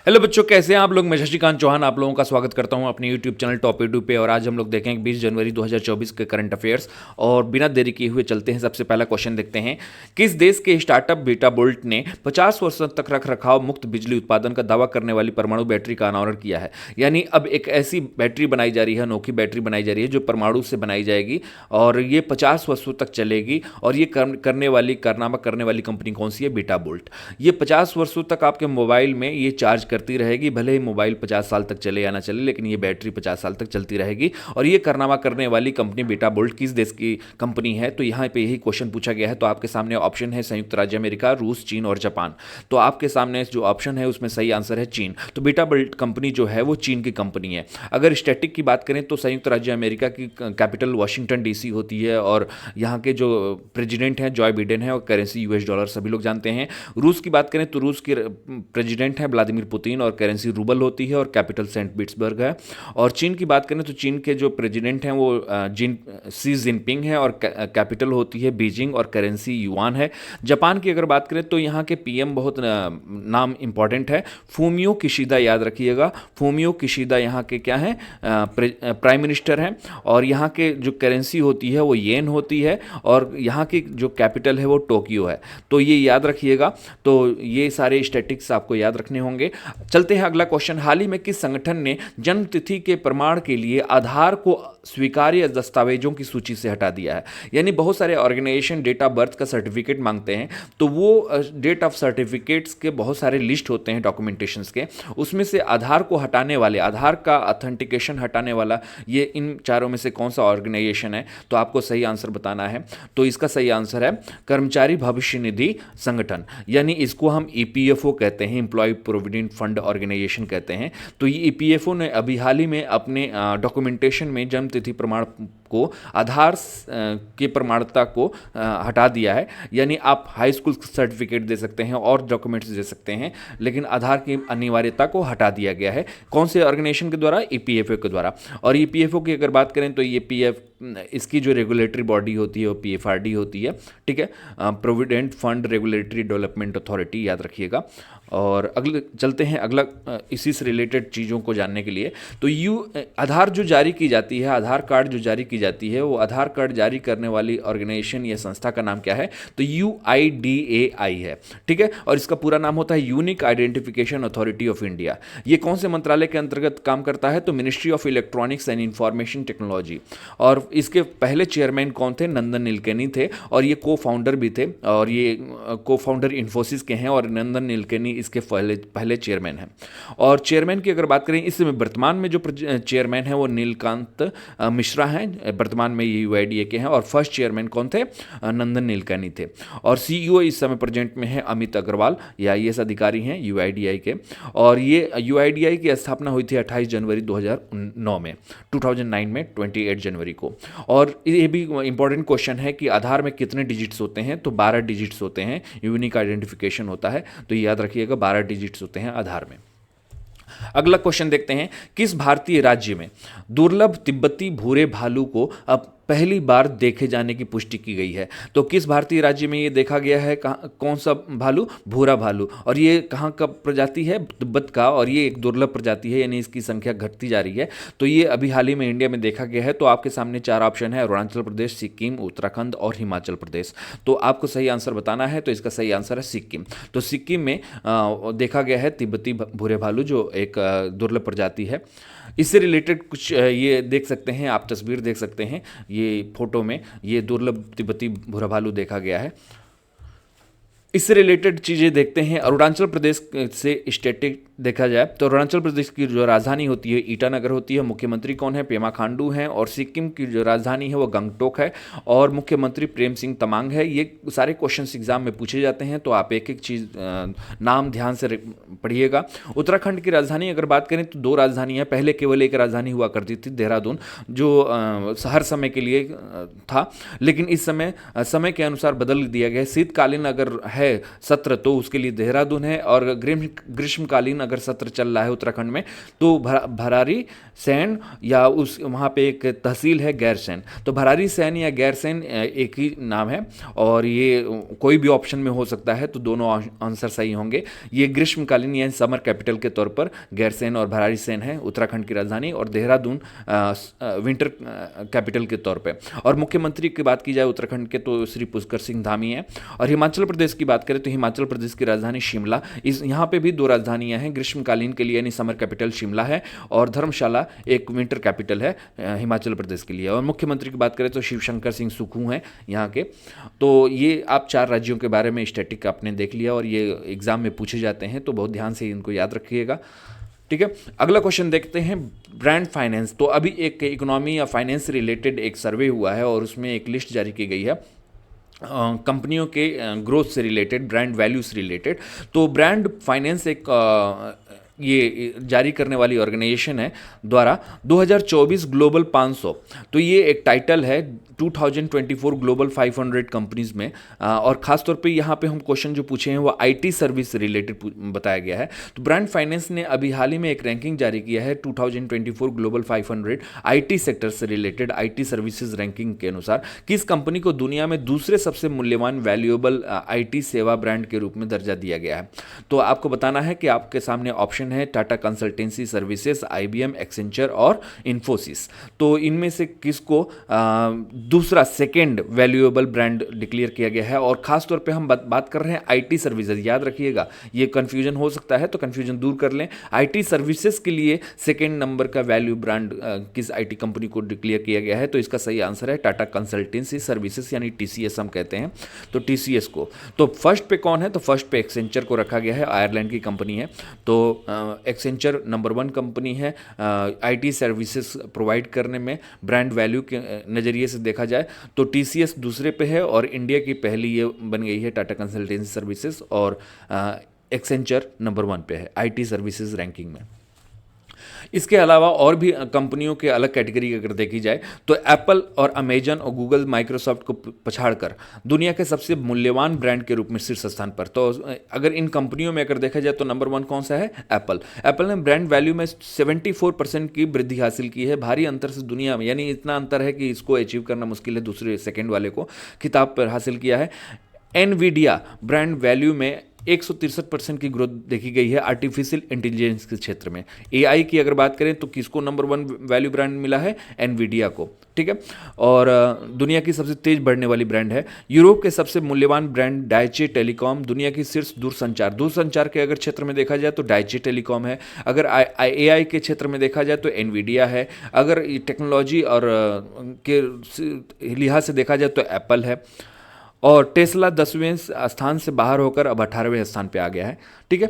Hello बच्चों, कैसे हैं आप लोग। मैं शशिकांत चौहान आप लोगों का स्वागत करता हूं अपने यूट्यूब चैनल टॉप एडू पे। और आज हम लोग देखेंगे 20 जनवरी 2024 के करंट अफेयर्स। और बिना देरी किए हुए चलते हैं। सबसे पहला क्वेश्चन देखते हैं। किस देश के स्टार्टअप बीटा बोल्ट ने 50 वर्षों तक रख रखाव मुक्त बिजली उत्पादन का दावा करने वाली परमाणु बैटरी का अनावरण किया है। यानी अब एक ऐसी बैटरी बनाई जा रही है, अनोखी बैटरी बनाई जा रही है जो परमाणु से बनाई जाएगी और ये 50 वर्षों तक चलेगी। और ये कारनामा करने वाली कंपनी कौन सी है? Beta bolt. ये 50 वर्षों तक आपके मोबाइल में ये चार्ज करती रहेगी। भले ही मोबाइल 50 साल तक चले या ना चले, लेकिन ये बैटरी 50 साल तक चलती रहेगी। और ये कारनामा करने वाली कंपनी बीटा बोल्ट किस देश की कंपनी है? तो यहाँ पे यही क्वेश्चन पूछा गया है। तो आपके सामने ऑप्शन है संयुक्त राज्य अमेरिका, रूस, चीन और जापान। तो आपके सामने जो ऑप्शन है उसमें सही आंसर है चीन। तो बीटा बोल्ट कंपनी जो है वो चीन की कंपनी है। अगर स्टैटिक की बात करें तो संयुक्त राज्य अमेरिका की कैपिटल वाशिंगटन डीसी होती है और यहाँ के जो प्रेसिडेंट हैं जॉय बिडेन है और करेंसी यूएस डॉलर सभी लोग जानते हैं। रूस की बात करें तो रूस के प्रेसिडेंट हैं व्लादिमीर पुतिन और करेंसी रूबल होती है और कैपिटल सेंट पीटर्सबर्ग है। और चीन की बात करें तो चीन के जो प्रेसिडेंट हैं वो शी जिनपिंग है और कैपिटल होती है बीजिंग और करेंसी युआन है। जापान की अगर बात करें तो यहाँ के पीएम बहुत नाम इंपॉर्टेंट है, फूमियो किशिदा, याद रखिएगा। फूमियो किशिदा यहाँ के क्या हैं? प्राइम मिनिस्टर हैं। और यहाँ के जो करेंसी होती है वो येन होती है और यहाँ की जो कैपिटल है वो टोक्यो है। तो ये याद रखिएगा। तो ये सारे स्टैटिक्स आपको याद रखने होंगे। चलते हैं अगला क्वेश्चन। हाल ही में किस संगठन ने जन्म तिथि के प्रमाण के लिए आधार को स्वीकार्य दस्तावेजों की सूची से हटा दिया है? यानी बहुत सारे ऑर्गेनाइजेशन डेट ऑफ बर्थ का सर्टिफिकेट मांगते हैं, तो वो डेट ऑफ सर्टिफिकेट्स के बहुत सारे लिस्ट होते हैं डॉक्यूमेंटेशंस के, उसमें से आधार को हटाने वाले, आधार का ऑथेंटिकेशन हटाने वाला ये इन चारों में से कौन सा ऑर्गेनाइजेशन है? तो आपको सही आंसर बताना है। तो इसका सही आंसर है कर्मचारी भविष्य निधि संगठन, यानी इसको हम ईपीएफओ कहते हैं, एम्प्लॉय प्रोविडेंट फंड ऑर्गेनाइजेशन कहते हैं। तो ये ईपीएफओ ने अभी हाल ही में अपने डॉक्यूमेंटेशन में जन्म तिथि प्रमाण को, आधार के प्रमाणता को हटा दिया है। यानी आप हाई स्कूल सर्टिफिकेट दे सकते हैं और डॉक्यूमेंट्स दे सकते हैं, लेकिन आधार की अनिवार्यता को हटा दिया गया है। कौन से ऑर्गेनाइजेशन के द्वारा? ईपीएफओ के द्वारा। और ईपीएफओ की अगर बात करें तो ये इसकी जो रेगुलेटरी बॉडी होती है वो पीएफआरडी होती है, ठीक है, provident fund regulatory development authority, याद रखिएगा। और अगले चलते हैं अगला इसी से रिलेटेड चीज़ों को जानने के लिए। तो आधार जो जारी की जाती है, आधार कार्ड जो जारी की जाती है, वो आधार कार्ड जारी करने वाली ऑर्गेनाइजेशन या संस्था का नाम क्या है? तो यूआईडीएआई है, ठीक है। और इसका पूरा नाम होता है unique identification authority of India. ये कौन से मंत्रालय के अंतर्गत काम करता है? तो ministry of electronics and information technology. और इसके पहले चेयरमैन कौन थे? नंदन नीलकेनी थे और ये को फाउंडर भी थे। और ये को फाउंडर इन्फोसिस के हैं और नंदन नीलकेनी इसके पहले चेयरमैन हैं। और चेयरमैन की अगर बात करें, इस समय वर्तमान में जो चेयरमैन है वो नीलकांत मिश्रा हैं, वर्तमान में ये यूआईडीए के हैं। और फर्स्ट चेयरमैन कौन थे? नंदन नीलकेनी थे। और सीईओ इस समय प्रेजेंट में है अमित अग्रवाल, ये आईएएस अधिकारी हैं यूआईडीआई के। और ये यूआईडीआई की स्थापना हुई थी 28 जनवरी 2009 में, 2009 में 28 जनवरी को। और ये भी इंपॉर्टेंट क्वेश्चन है कि आधार में कितने डिजिट्स होते हैं? तो 12 डिजिट्स होते हैं, यूनिक आइडेंटिफिकेशन होता है। तो याद रखिएगा 12 डिजिट्स होते हैं आधार में। अगला क्वेश्चन देखते हैं। किस भारतीय राज्य में दुर्लभ तिब्बती भूरे भालू को अब पहली बार देखे जाने की पुष्टि की गई है? तो किस भारतीय राज्य में ये देखा गया है? कौन सा भालू? भूरा भालू। और ये कहाँ का प्रजाति है? तिब्बत का। और ये एक दुर्लभ प्रजाति है, यानी इसकी संख्या घटती जा रही है। तो ये अभी हाल ही में इंडिया में देखा गया है। तो आपके सामने 4 ऑप्शन है, अरुणाचल प्रदेश, सिक्किम, उत्तराखंड और हिमाचल प्रदेश। तो आपको सही आंसर बताना है। तो इसका सही आंसर है सिक्किम। तो सिक्किम में देखा गया है तिब्बती भूरे भालू, जो एक दुर्लभ प्रजाति है। इससे रिलेटेड कुछ ये देख सकते हैं आप, तस्वीर देख सकते हैं, ये फोटो में ये दुर्लभ तिब्बती भूरा भालू देखा गया है। इससे रिलेटेड चीज़ें देखते हैं। अरुणाचल प्रदेश से स्टेटिक देखा जाए तो अरुणाचल प्रदेश की जो राजधानी होती है ईटानगर होती है। मुख्यमंत्री कौन है? पेमा खांडू हैं। और सिक्किम की जो राजधानी है वो गंगटोक है और मुख्यमंत्री प्रेम सिंह तमांग है। ये सारे क्वेश्चंस एग्जाम में पूछे जाते हैं, तो आप एक एक चीज़ नाम ध्यान से पढ़िएगा। उत्तराखंड की राजधानी अगर बात करें तो 2 राजधानियाँ, पहले केवल एक राजधानी हुआ करती थी देहरादून, जो हर समय के लिए था, लेकिन इस समय के अनुसार बदल दिया गया है। शीतकालीन अगर है सत्र तो उसके लिए देहरादून है, और ग्रीष्मकालीन अगर सत्र चल रहा है उत्तराखंड में तो भरारी सैन या उस वहाँ पे एक तहसील है गैरसैंण, तो भरारी सैन या गैरसैंण एक ही नाम है और ये कोई भी ऑप्शन में हो सकता है, तो दोनों आंसर सही होंगे। ये ग्रीष्मकालीन या समर कैपिटल के तौर पर गैरसैंण और भरारी सैन है उत्तराखंड की राजधानी, और देहरादून विंटर कैपिटल के तौर पे। और मुख्यमंत्री की बात की जाए उत्तराखंड के तो श्री पुष्कर सिंह धामी है। और हिमाचल प्रदेश की बात करें तो हिमाचल प्रदेश की राजधानी शिमला, इस यहाँ पे भी दो राजधानियाँ हैं, ग्रीष्मकालीन के लिए यानी समर कैपिटल शिमला है और धर्मशाला एक विंटर कैपिटल है हिमाचल प्रदेश के लिए। और मुख्यमंत्री की बात करें तो शिवशंकर सिंह सुक्खू हैं यहाँ के। तो ये आप 4 राज्यों के बारे में स्टैटिक आपने देख लिया और ये एग्जाम में पूछे जाते हैं, तो बहुत ध्यान से इनको याद रखिएगा। ठीक है, अगला क्वेश्चन देखते हैं ब्रांड फाइनेंस। तो अभी एक इकोनॉमी या फाइनेंस से रिलेटेड एक सर्वे हुआ है और उसमें एक लिस्ट जारी की गई है कंपनियों के ग्रोथ से रिलेटेड, ब्रांड वैल्यू से रिलेटेड। तो ब्रांड फाइनेंस एक ये जारी करने वाली ऑर्गेनाइजेशन है द्वारा 2024 ग्लोबल 500, तो ये एक टाइटल है 2024 ग्लोबल 500 कंपनीज में। और ख़ास तौर पे यहाँ पे हम क्वेश्चन जो पूछे हैं वो आईटी सर्विस से रिलेटेड बताया गया है। तो ब्रांड फाइनेंस ने अभी हाल ही में एक रैंकिंग जारी किया है 2024 ग्लोबल 500 आईटी सेक्टर से रिलेटेड आईटी सर्विसेज रैंकिंग के अनुसार किस कंपनी को दुनिया में दूसरे सबसे मूल्यवान वैल्यूएबल आईटी सेवा ब्रांड के रूप में दर्जा दिया गया है। तो आपको बताना है कि आपके सामने ऑप्शन है Tata consultancy services, IBM, Accenture और इन्फोसिस। तो इनमें से किसको दूसरा सेकेंड वैल्यूएबल ब्रांड डिक्लेयर किया गया है। और खास तौर पे हम बात कर रहे हैं आईटी सर्विसेज, याद रखिएगा ये कंफ्यूजन हो सकता है, तो कंफ्यूजन दूर कर लें। आईटी सर्विसेज के लिए सेकेंड नंबर का वैल्यू ब्रांड किस आईटी कंपनी को डिक्लेयर किया गया है, तो इसका सही आंसर है टाटा कंसल्टेंसी सर्विसेज यानी टीसीएस हम कहते हैं, तो टीसीएस को। तो फर्स्ट पे कौन है, तो फर्स्ट पे एक्सेंचर को रखा गया है, आयरलैंड की कंपनी है। तो एक्सेंचर नंबर 1 कंपनी है आईटी सर्विसेज प्रोवाइड करने में ब्रांड वैल्यू के नज़रिए से देखा जाए तो टीसीएस दूसरे पे है और इंडिया की पहली ये बन गई है टाटा कंसल्टेंसी सर्विसेज, और एक्सेंचर नंबर 1 पे है आईटी सर्विसेज रैंकिंग में। इसके अलावा और भी कंपनियों के अलग कैटेगरी अगर देखी जाए तो एप्पल और अमेजन और गूगल माइक्रोसॉफ्ट को पछाड़कर दुनिया के सबसे मूल्यवान ब्रांड के रूप में शीर्ष स्थान पर। तो अगर इन कंपनियों में अगर देखा जाए तो नंबर 1 कौन सा है, एप्पल। एप्पल ने ब्रांड वैल्यू में 74% की वृद्धि हासिल की है, भारी अंतर से दुनिया में, यानी इतना अंतर है कि इसको अचीव करना मुश्किल है, दूसरे सेकेंड वाले को खिताब पर हासिल किया है। एनवीडिया ब्रांड वैल्यू में 163% की ग्रोथ देखी गई है आर्टिफिशियल इंटेलिजेंस के क्षेत्र में। एआई की अगर बात करें तो किसको नंबर 1 वैल्यू ब्रांड मिला है, एनवीडिया को। ठीक है, और दुनिया की सबसे तेज बढ़ने वाली ब्रांड है। यूरोप के सबसे मूल्यवान ब्रांड डाइचे टेलीकॉम, दुनिया की शीर्ष दूरसंचार के अगर क्षेत्र में देखा जाए तो डाइचे टेलीकॉम है। अगर एआई के क्षेत्र में देखा जाए तो एनवीडिया है। अगर टेक्नोलॉजी और के लिहाज से देखा जाए तो एप्पल है। और टेस्ला 10वें स्थान से बाहर होकर अब 18वें स्थान पे आ गया है। ठीक है,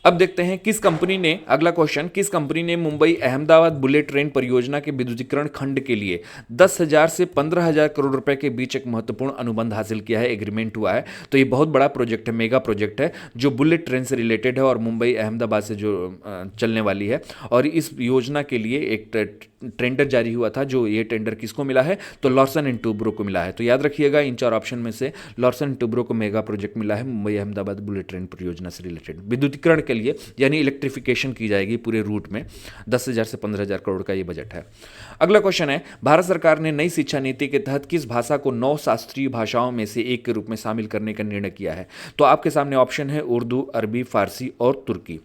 अब देखते हैं किस कंपनी ने, अगला क्वेश्चन, किस कंपनी ने मुंबई अहमदाबाद बुलेट ट्रेन परियोजना के विद्युतीकरण खंड के लिए 10,000 से 15,000 करोड़ रुपए के बीच एक महत्वपूर्ण अनुबंध हासिल किया है, एग्रीमेंट हुआ है। तो ये बहुत बड़ा प्रोजेक्ट है, मेगा प्रोजेक्ट है जो बुलेट ट्रेन से रिलेटेड है और मुंबई अहमदाबाद से जो चलने वाली है। और इस योजना के लिए एक टेंडर जारी हुआ था, जो ये टेंडर किसको मिला है, तो लॉर्सन एंड टूब्रो को मिला है। तो याद रखिएगा इन 4 ऑप्शन में से लॉर्सन एंड टूब्रो को मेगा प्रोजेक्ट मिला है मुंबई अहमदाबाद बुलेट ट्रेन परियोजना से रिलेटेड विद्युतीकरण के लिए, यानी इलेक्ट्रिफिकेशन की जाएगी पूरे रूट में। 10,000 से 15,000 करोड़ का ये बजट है। अगला क्वेश्चन है, भारत सरकार ने नई शिक्षा नीति के तहत किस भाषा को 9 शास्त्रीय भाषाओं में से एक के रूप में शामिल करने का निर्णय किया है। तो आपके सामने ऑप्शन है उर्दू, अरबी, फारसी और तुर्की।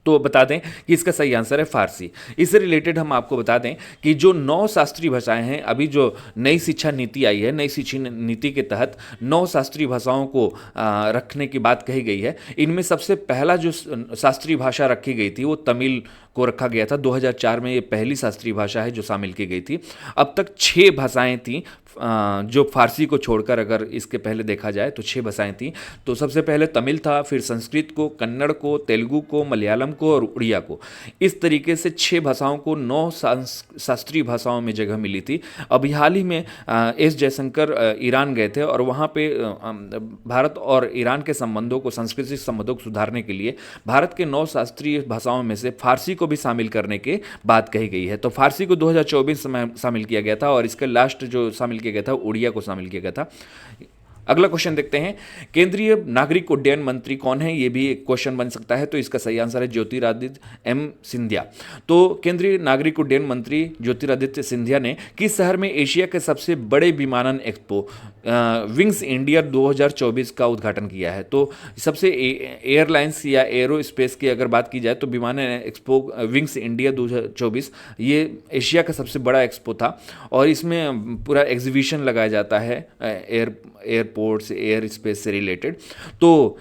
तो बता दें कि इसका सही आंसर है फारसी। इससे रिलेटेड हम आपको बता दें कि जो 9 शास्त्रीय भाषाएं हैं, अभी जो नई शिक्षा नीति आई है, नई शिक्षा नीति के तहत 9 शास्त्रीय भाषाओं को रखने की बात कही गई है। इनमें सबसे पहला जो शास्त्रीय भाषा रखी गई थी वो तमिल को रखा गया था। 2004 में ये पहली शास्त्रीय भाषा है जो शामिल की गई थी। अब तक 6 भाषाएं थी जो फारसी को छोड़कर, अगर इसके पहले देखा जाए तो 6 भाषाएं थी। तो सबसे पहले तमिल था, फिर संस्कृत को, कन्नड़ को, तेलुगु को, मलयालम को और उड़िया को। इस तरीके से 6 भाषाओं को 9 शास्त्रीय भाषाओं में जगह मिली थी। अभी हाल ही में एस जयशंकर ईरान गए थे और वहाँ पे भारत और ईरान के संबंधों को, सांस्कृतिक संबंधों को सुधारने के लिए भारत के 9 शास्त्रीय भाषाओं में से फारसी को भी शामिल करने की बात कही गई है। तो फारसी को 2024 में शामिल किया गया था और इसका लास्ट जो शामिल किया गया था उड़िया को शामिल किया गया था। अगला क्वेश्चन देखते हैं, केंद्रीय नागरिक उड्डयन मंत्री कौन है, ये भी एक क्वेश्चन बन सकता है। तो इसका सही आंसर है ज्योतिरादित्य एम सिंधिया। तो केंद्रीय नागरिक उड्डयन मंत्री ज्योतिरादित्य सिंधिया ने किस शहर में एशिया के सबसे बड़े विमानन एक्सपो विंग्स इंडिया 2024 का उद्घाटन किया है। तो सबसे एयरलाइंस या एरोस्पेस की अगर बात की जाए तो विमानन एक्सपो विंग्स इंडिया 2024 ये एशिया का सबसे बड़ा एक्सपो था और इसमें पूरा एग्जीबिशन लगाया जाता है एयरपोर्ट्स एयर स्पेस से रिलेटेड। तो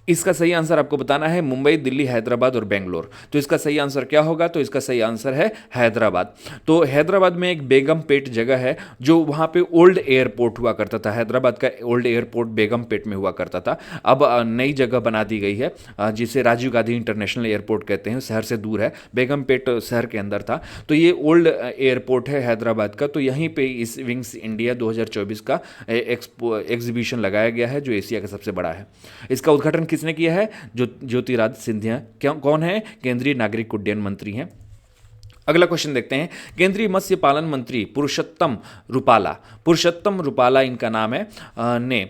इसका सही आंसर आपको बताना है मुंबई, दिल्ली, हैदराबाद और बेंगलोर। तो इसका सही आंसर क्या होगा, तो इसका सही आंसर है हैदराबाद। तो हैदराबाद में एक बेगमपेट जगह है जो वहाँ पे ओल्ड एयरपोर्ट हुआ करता था। हैदराबाद का ओल्ड एयरपोर्ट बेगमपेट में हुआ करता था। अब नई जगह बना दी गई है जिसे राजीव गांधी इंटरनेशनल एयरपोर्ट कहते हैं, शहर से दूर है। बेगमपेट शहर के अंदर था। तो ये ओल्ड एयरपोर्ट है हैदराबाद का। तो यहीं पर इस विंग्स इंडिया 2024 का एग्जीबिशन लगाया गया है जो एशिया का सबसे बड़ा है। इसका उद्घाटन किसने किया है, ज्योतिरादित्य सिंधिया। क्या कौन है, केंद्रीय नागरिक उड्डयन मंत्री हैं। अगला क्वेश्चन देखते हैं, केंद्रीय मत्स्य पालन मंत्री पुरुषोत्तम रुपाला इनका नाम है, ने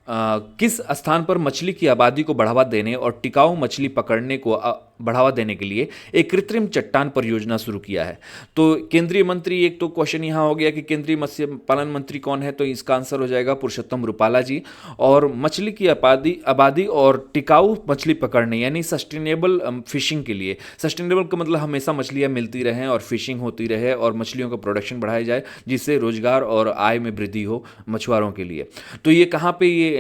किस स्थान पर मछली की आबादी को बढ़ावा देने और टिकाऊ मछली पकड़ने को बढ़ावा देने के लिए एक कृत्रिम चट्टान परियोजना शुरू किया है। तो केंद्रीय मंत्री, एक तो क्वेश्चन यहाँ हो गया कि केंद्रीय मत्स्य पालन मंत्री कौन है, तो इसका आंसर हो जाएगा पुरुषोत्तम रुपाला जी। और मछली की आबादी और टिकाऊ मछली पकड़ने यानी सस्टेनेबल फिशिंग के लिए, सस्टेनेबल का मतलब हमेशा मछलियाँ मिलती रहें और फिशिंग होती रहे और मछलियों का प्रोडक्शन बढ़ाया जाए जिससे रोजगार और आय में वृद्धि हो मछुआरों के लिए। तो ये कहाँ पे ये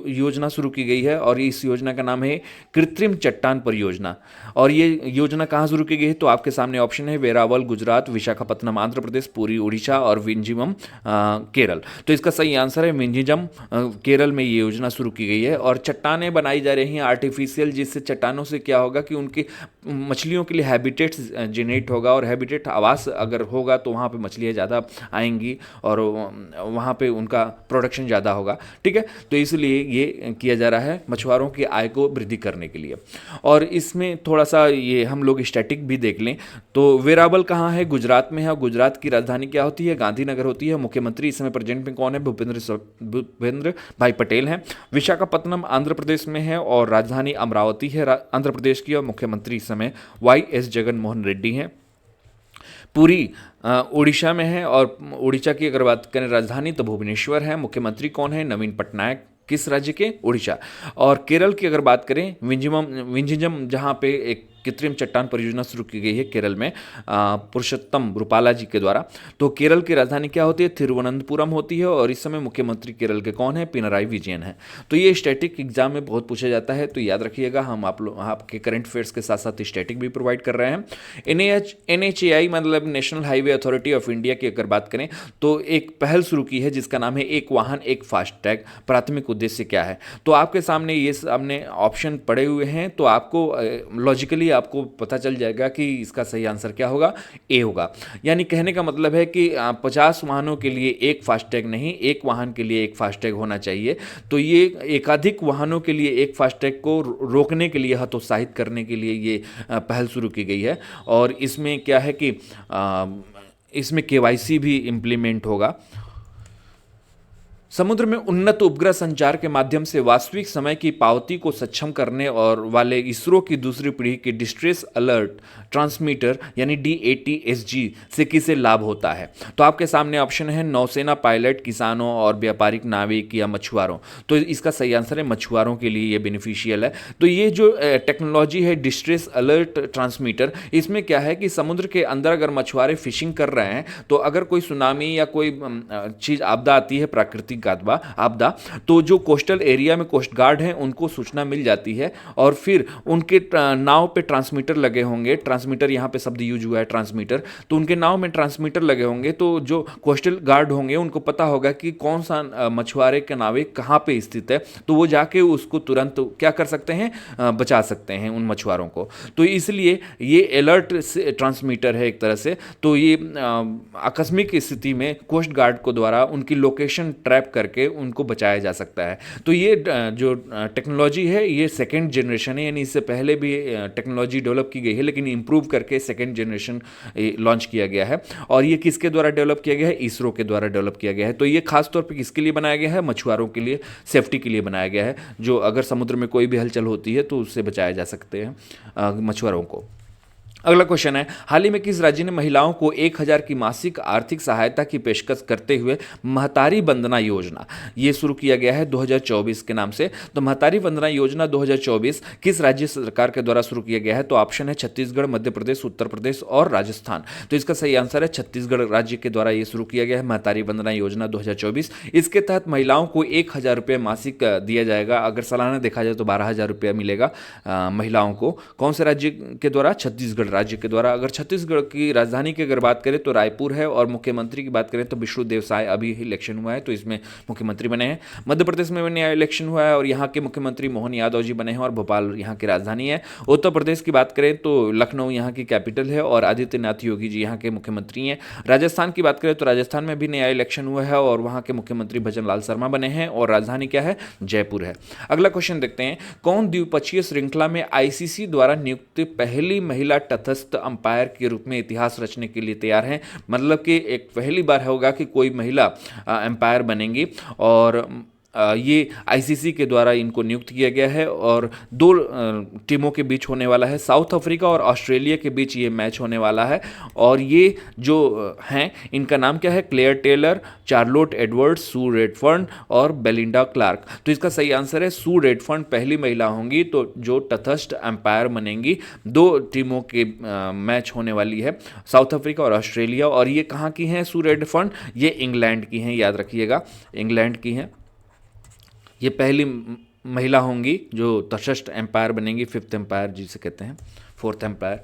योजना शुरू की गई है और इस योजना का नाम है कृत्रिम चट्टान परियोजना। और ये योजना कहाँ शुरू की गई है, तो आपके सामने ऑप्शन है वेरावल गुजरात, विशाखापत्तनम आंध्र प्रदेश, पुरी उड़ीसा और विंझिमम केरल। तो इसका सही आंसर है विंझिमम केरल में ये योजना शुरू की गई है। और चट्टानें बनाई जा रही हैं आर्टिफिशियल, जिससे चट्टानों से क्या होगा कि उनकी मछलियों के लिए हैबिटेट्स जनरेट होगा और हैबिटेट आवास अगर होगा तो वहाँ पे मछलियाँ ज़्यादा आएंगी और वहाँ पे उनका प्रोडक्शन ज़्यादा होगा। ठीक है, तो इसलिए ये किया जा रहा है मछुआरों की आय को वृद्धि करने के लिए। और इसमें थोड़ा सा ये हम लोग स्टैटिक भी देख लें तो वेरावल कहाँ है, गुजरात में है। गुजरात की राजधानी क्या होती है, गांधीनगर होती है। मुख्यमंत्री इस समय प्रेजेंट में कौन है, भूपेंद्र भाई पटेल हैं। विशाखापत्तनम आंध्र प्रदेश में है और राजधानी अमरावती है आंध्र प्रदेश की, और मुख्यमंत्री इस समय YS जगनमोहन रेड्डी हैं। पुरी उड़ीसा में है और उड़ीसा की अगर बात करें राजधानी तो भुवनेश्वर है। मुख्यमंत्री कौन है, नवीन पटनायक, किस राज्य के, उड़ीसा। और केरल की अगर बात करें विंझिमम जहाँ पे एक कृत्रिम चट्टान परियोजना शुरू की गई है केरल में पुरुषोत्तम रुपाला जी के द्वारा। तो केरल की राजधानी क्या होती है, तिरुवनंतपुरम होती है और इस समय मुख्यमंत्री केरल के कौन है, पिनराई विजयन है। तो ये स्टैटिक एग्जाम में बहुत पूछा जाता है, तो याद रखिएगा। हम आपके करंट अफेयर्स के साथ साथ स्टैटिक भी प्रोवाइड कर रहे हैं। NHAI मतलब national highway authority of India की अगर बात करें तो एक पहल शुरू की है जिसका नाम है एक वाहन एक फास्टैग। प्राथमिक उद्देश्य क्या है, तो आपके सामने ये सामने ऑप्शन पड़े हुए हैं, तो आपको लॉजिकली आपको पता चल जाएगा कि इसका सही आंसर क्या होगा, ए होगा। यानी कहने का मतलब है कि 50 वाहनों के लिए एक फास्टैग नहीं, एक वाहन के लिए एक फास्टैग होना चाहिए। तो ये एकाधिक वाहनों के लिए एक फास्टैग को रोकने के लिए, हतोत्साहित करने के लिए ये पहल शुरू की गई है। और इसमें क्या है कि इसमें KYC भी इम्प्लीमेंट होगा। समुद्र में उन्नत उपग्रह संचार के माध्यम से वास्तविक समय की पावती को सक्षम करने और वाले इसरो की दूसरी पीढ़ी के डिस्ट्रेस अलर्ट ट्रांसमीटर यानी DATSG से किसे लाभ होता है। तो आपके सामने ऑप्शन है नौसेना, पायलट, किसानों और व्यापारिक नाविक या मछुआरों। तो इसका सही आंसर है मछुआरों के लिए ये बेनिफिशियल है। तो ये जो टेक्नोलॉजी है डिस्ट्रेस अलर्ट ट्रांसमीटर, इसमें क्या है कि समुद्र के अंदर अगर मछुआरे फिशिंग कर रहे हैं तो अगर कोई सुनामी या कोई चीज़ आपदा आती है, प्राकृतिक आपदा, तो जो कोस्टल एरिया में कोस्ट गार्ड हैं उनको सूचना मिल जाती है और फिर उनके नाव पे ट्रांसमीटर लगे होंगे। ट्रांसमीटर यहाँ पे शब्द यूज हुआ है ट्रांसमीटर, तो उनके नाव में ट्रांसमीटर लगे होंगे। तो जो कोस्टल गार्ड होंगे उनको पता होगा कि कौन सा मछुआरे का नाविक कहाँ पे स्थित है, तो वो जाके उसको तुरंत क्या कर सकते हैं, बचा सकते हैं उन मछुआरों को। तो इसलिए ये अलर्ट ट्रांसमीटर है एक तरह से। तो ये आकस्मिक स्थिति में कोस्ट गार्ड को द्वारा उनकी लोकेशन ट्रैप करके उनको बचाया जा सकता है। तो ये जो टेक्नोलॉजी है ये सेकेंड जनरेशन है, यानी इससे पहले भी टेक्नोलॉजी डेवलप की गई है लेकिन इम्प्रूव करके सेकेंड जनरेशन लॉन्च किया गया है। और ये किसके द्वारा डेवलप किया गया है? इसरो के द्वारा डेवलप किया गया है। तो ये खास तौर पे किसके लिए बनाया गया है? मछुआरों के लिए, सेफ्टी के लिए बनाया गया है, जो अगर समुद्र में कोई भी हलचल होती है तो उससे बचाया जा सकते हैं मछुआरों को। अगला क्वेश्चन है, हाल ही में किस राज्य ने महिलाओं को 1,000 की मासिक आर्थिक सहायता की पेशकश करते हुए महतारी वंदना योजना ये शुरू किया गया है 2024 के नाम से। तो महतारी वंदना योजना 2024 किस राज्य सरकार के द्वारा शुरू किया गया है? तो ऑप्शन है छत्तीसगढ़, मध्य प्रदेश, उत्तर प्रदेश और राजस्थान। तो इसका सही आंसर है छत्तीसगढ़ राज्य के द्वारा ये शुरू किया गया है महतारी वंदना योजना 2024। इसके तहत महिलाओं को 1,000 रुपये मासिक दिया जाएगा। अगर सालाना देखा जाए तो 12,000 रुपया मिलेगा महिलाओं को। कौन से राज्य के द्वारा? छत्तीसगढ़ राज्य के द्वारा। अगर छत्तीसगढ़ की राजधानी की अगर बात करें तो रायपुर है, और मुख्यमंत्री की बात करें तो विष्णुदेव साय अभी ही इलेक्शन हुआ है तो इसमें मुख्यमंत्री बने हैं। मध्य प्रदेश में नया इलेक्शन हुआ है और यहाँ के मुख्यमंत्री मोहन यादव जी बने हैं और भोपाल यहाँ की राजधानी है। उत्तर प्रदेश की बात करें तो लखनऊ यहाँ की कैपिटल है और आदित्यनाथ योगी जी यहाँ के मुख्यमंत्री हैं। राजस्थान की बात करें तो राजस्थान में भी नया इलेक्शन हुआ है और वहाँ के मुख्यमंत्री भजन लाल शर्मा बने हैं और राजधानी क्या है? जयपुर है। अगला क्वेश्चन देखते हैं, कौन द्विपक्षीय श्रृंखला में आईसीसी द्वारा नियुक्त पहली महिला तटस्थ अंपायर के रूप में इतिहास रचने के लिए तैयार हैं? मतलब कि एक पहली बार होगा कि कोई महिला अंपायर बनेंगी और ये आईसीसी के द्वारा इनको नियुक्त किया गया है और दो टीमों के बीच होने वाला है। साउथ अफ्रीका और ऑस्ट्रेलिया के बीच ये मैच होने वाला है और ये जो हैं इनका नाम क्या है? Claire Taylor, Charlotte Edwards, Sue Redfern और बेलिंडा क्लार्क। तो इसका सही आंसर है सू रेडफर्न पहली महिला होंगी तो जो तटस्थ अंपायर बनेंगी। दो टीमों के मैच होने वाली है, साउथ अफ्रीका और ऑस्ट्रेलिया। और ये कहाँ की हैं सू रेडफर्न? ये इंग्लैंड की हैं, याद रखिएगा इंग्लैंड की हैं। ये पहली महिला होंगी जो तटस्थ एम्पायर बनेंगी, फिफ्थ एम्पायर जिसे कहते हैं, फोर्थ एम्पायर।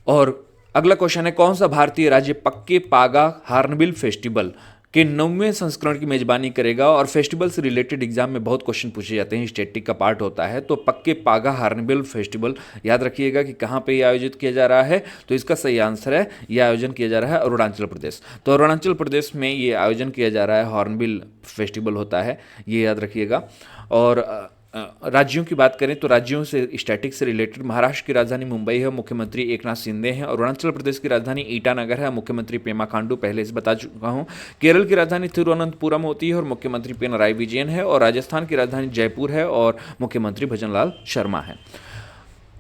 और अगला क्वेश्चन है, कौन सा भारतीय राज्य पक्के पागा हार्नबिल फेस्टिवल के 9वें संस्करण की मेजबानी करेगा? और फेस्टिवल से रिलेटेड एग्जाम में बहुत क्वेश्चन पूछे जाते हैं, स्टैटिक का पार्ट होता है। तो पक्के पागा हार्नबिल फेस्टिवल याद रखिएगा कि कहाँ पे ये आयोजित किया जा रहा है। तो इसका सही आंसर है ये आयोजन किया जा रहा है अरुणाचल प्रदेश। तो अरुणाचल प्रदेश में ये आयोजन किया जा रहा है, हॉर्नबिल फेस्टिवल होता है, ये याद रखिएगा। और राज्यों की बात करें तो राज्यों से स्टैटिक से रिलेटेड महाराष्ट्र की राजधानी मुंबई है, मुख्यमंत्री एकनाथ शिंदे हैं। अरुणाचल प्रदेश की राजधानी ईटानगर है, मुख्यमंत्री पेमा खांडू पहले से बता चुका हूं। केरल की राजधानी तिरुवनंतपुरम होती है और मुख्यमंत्री पिनराई विजयन है। और राजस्थान की राजधानी जयपुर है और मुख्यमंत्री भजनलाल शर्मा है।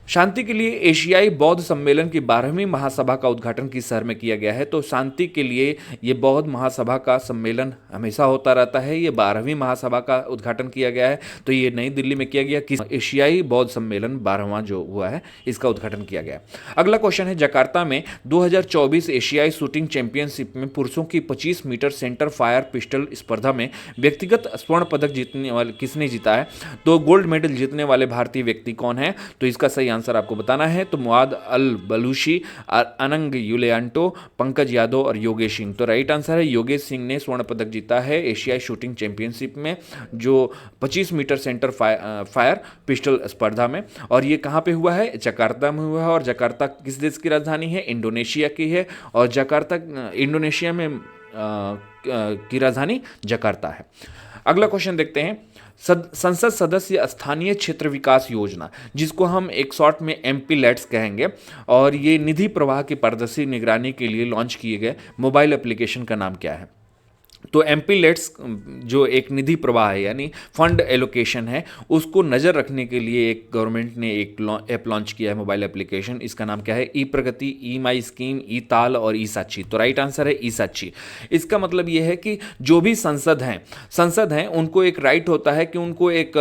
शांति के लिए एशियाई बौद्ध सम्मेलन की 12वीं महासभा का उद्घाटन किस शहर में किया गया है? तो शांति के लिए ये बौद्ध महासभा का सम्मेलन हमेशा होता रहता है, ये 12वीं महासभा का उद्घाटन किया गया है। तो ये नई दिल्ली में किया गया, किस एशियाई बौद्ध सम्मेलन 12वां जो हुआ है इसका उद्घाटन किया गया। अगला क्वेश्चन है, जकार्ता में 2024 एशियाई शूटिंग चैंपियनशिप में पुरुषों की 25 मीटर सेंटर फायर पिस्टल स्पर्धा में व्यक्तिगत स्वर्ण पदक जीतने वाले किसने जीता है? तो गोल्ड मेडल जीतने वाले भारतीय व्यक्ति कौन है? तो इसका सही आंसर आपको बताना है। तो मुआद अल बलूशी, अनंग युलियांटो, पंकज यादव और योगेश सिंह। तो राइट आंसर है योगेश सिंह ने स्वर्ण पदक जीता है एशियाई शूटिंग चैंपियनशिप में, जो 25 मीटर सेंटर फायर पिस्टल स्पर्धा में। और ये कहाँ पे हुआ है? जकार्ता में हुआ है। और जकार्ता किस देश की राजधानी है? इंडोनेशिया की है। और जकार्ता इंडोनेशिया में की राजधानी जकार्ता है। अगला क्वेश्चन देखते हैं, संसद सदस्य स्थानीय क्षेत्र विकास योजना, जिसको हम एक शॉर्ट में एमपी-लेट्स कहेंगे, और ये निधि प्रवाह की पारदर्शी निगरानी के लिए लॉन्च किए गए मोबाइल एप्लीकेशन का नाम क्या है? तो एमपी-लेट्स जो एक निधि प्रवाह है यानी फंड एलोकेशन है, उसको नज़र रखने के लिए एक गवर्नमेंट ने एक ऐप लॉन्च किया है, मोबाइल एप्लीकेशन। इसका नाम क्या है? ई प्रगति, ई माई स्कीम, ई ताल और ई साक्षी। तो राइट आंसर है ई साक्षी। इसका मतलब ये है कि जो भी संसद हैं उनको एक राइट होता है कि उनको एक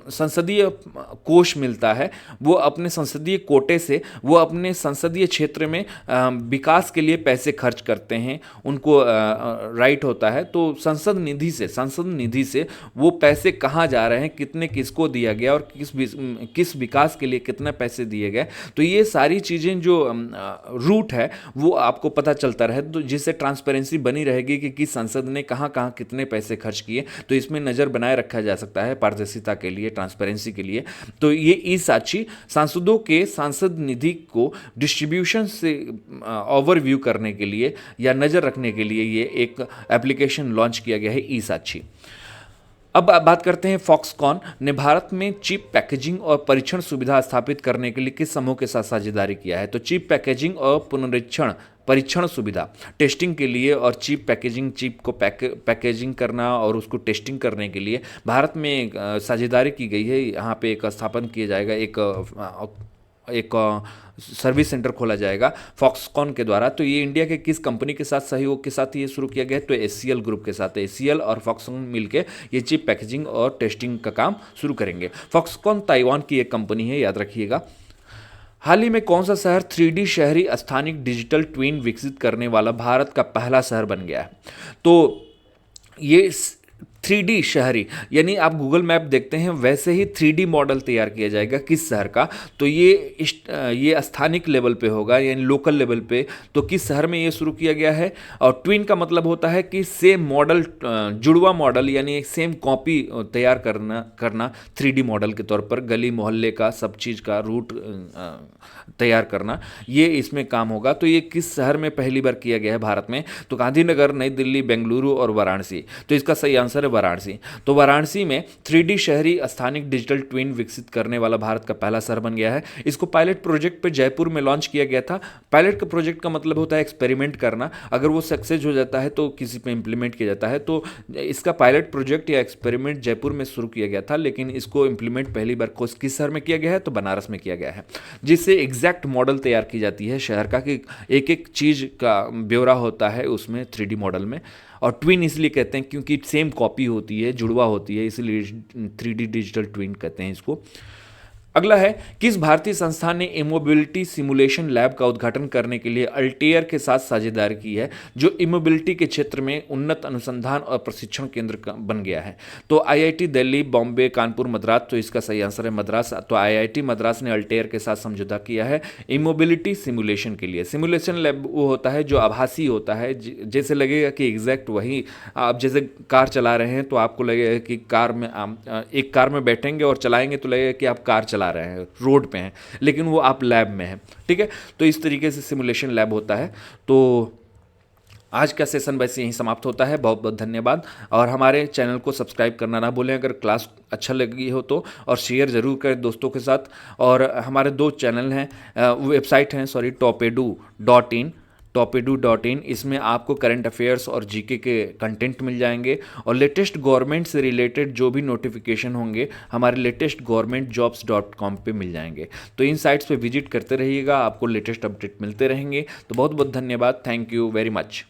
संसदीय कोष मिलता है, वो अपने संसदीय कोटे से वो अपने संसदीय क्षेत्र में विकास के लिए पैसे खर्च करते हैं, उनको राइट होता है। तो संसद निधि से वो पैसे कहाँ जा रहे हैं, कितने किसको दिया गया और किस विकास के लिए कितने पैसे दिए गए, तो ये सारी चीज़ें जो रूट है वो आपको पता चलता रहे, तो जिससे ट्रांसपेरेंसी बनी रहेगी कि किस संसद ने कहाँ कहाँ कितने पैसे खर्च किए। तो इसमें नज़र बनाए रखा जा सकता है पारदर्शिता के लिए, ट्रांसपेरेंसी के लिए। तो ये ई साक्षी सांसदों के सांसद निधि को डिस्ट्रीब्यूशन से ओवरव्यू करने के लिए या नज़र रखने के लिए ये एक एप्लीकेशन एप्लीकेशन लॉन्च किया गया है ई साक्षी। अब बात करते हैं फॉक्सकॉन ने भारत में चिप पैकेजिंग और परीक्षण सुविधा स्थापित करने के लिए किस समूह के साथ साझेदारी किया है। तो चिप पैकेजिंग और पुनरीक्षण परीक्षण सुविधा टेस्टिंग के लिए और चिप पैकेजिंग चिप को पैकेजिंग करना और उसको टेस्टिंग करने के लिए भारत में एक साझेदारी की गई है। यहाँ पे एक स्थापन किया जाएगा, एक सर्विस सेंटर खोला जाएगा फॉक्सकॉन के द्वारा। तो ये इंडिया के किस कंपनी के साथ सहयोग के साथ ये शुरू किया गया है, तो एचसीएल ग्रुप के साथ। एचसीएल और फॉक्सकॉन मिलकर ये चिप पैकेजिंग और टेस्टिंग का काम शुरू करेंगे। फॉक्सकॉन ताइवान की एक कंपनी है, याद रखिएगा। हाल ही में कौन सा शहर 3D शहरी स्थानिक डिजिटल ट्विन विकसित करने वाला भारत का पहला शहर बन गया है। तो ये 3D शहरी यानी आप गूगल मैप देखते हैं वैसे ही 3D मॉडल तैयार किया जाएगा किस शहर का, तो ये स्थानिक लेवल पे होगा यानी लोकल लेवल पे। तो किस शहर में ये शुरू किया गया है। और ट्विन का मतलब होता है कि सेम मॉडल, जुड़वा मॉडल यानी एक सेम कॉपी तैयार करना 3D मॉडल के तौर पर, गली मोहल्ले का सब चीज़ का रूट तैयार करना, ये इसमें काम होगा। तो ये किस शहर में पहली बार किया गया है भारत में, तो गांधीनगर, नई दिल्ली, बेंगलुरु और वाराणसी। तो इसका सही आंसर है वाराणसी। तो वाराणसी में 3D शहरी स्थानिक डिजिटल ट्विन विकसित करने वाला भारत का पहला शहर बन गया है। इसको पायलट प्रोजेक्ट पे जयपुर में लॉन्च किया गया था। पायलट का प्रोजेक्ट का मतलब होता है एक्सपेरिमेंट करना, अगर वो सक्सेस हो जाता है तो किसी पे इंप्लीमेंट किया जाता है। तो इसका पायलट प्रोजेक्ट या एक्सपेरिमेंट जयपुर में शुरू किया गया था, लेकिन इसको इंप्लीमेंट पहली बार किस शहर में किया गया है, तो बनारस में किया गया है, जिससे एग्जैक्ट मॉडल तैयार की जाती है शहर का, कि एक एक चीज़ का ब्यौरा होता है उसमें 3D मॉडल में। और ट्विन इसलिए कहते हैं क्योंकि सेम कॉपी होती है, जुड़वा होती है, इसलिए 3D डिजिटल ट्विन कहते हैं इसको। अगला है, किस भारतीय संस्थान ने इमोबिलिटी सिमुलेशन लैब का उद्घाटन करने के लिए अल्टेयर के साथ साझेदारी की है, जो इमोबिलिटी के क्षेत्र में उन्नत अनुसंधान और प्रशिक्षण केंद्र बन गया है। तो आईआईटी दिल्ली, बॉम्बे, कानपुर, मद्रास। तो इसका सही आंसर है मद्रास। तो आईआईटी मद्रास ने अल्टेयर के साथ समझौता किया है इमोबिलिटी सिमुलेशन के लिए। सिमुलेशन लैब वो होता है जो आभासी होता है, जैसे लगेगा कि एग्जैक्ट वही, आप जैसे कार चला रहे हैं तो आपको लगेगा कि एक कार में बैठेंगे और चलाएंगे तो लगेगा कि आप कार चला रहे हैं, रोड पे हैं, लेकिन वो आप लैब में हैं। ठीक है, तो इस तरीके से सिमुलेशन लैब होता है। तो आज का सेशन वैसे यहीं समाप्त होता है। बहुत बहुत धन्यवाद, और हमारे चैनल को सब्सक्राइब करना ना भूलें अगर क्लास अच्छा लगी हो तो, और शेयर ज़रूर करें दोस्तों के साथ। और हमारे 2 चैनल हैं, वेबसाइट हैं topedu.in। इसमें आपको करंट अफेयर्स और जीके के कंटेंट मिल जाएंगे, और लेटेस्ट गवर्नमेंट से रिलेटेड जो भी नोटिफिकेशन होंगे हमारे लेटेस्ट governmentjobs.com पे मिल जाएंगे। तो इन साइट्स पे विजिट करते रहिएगा, आपको लेटेस्ट अपडेट मिलते रहेंगे। तो बहुत बहुत धन्यवाद, थैंक यू वेरी मच।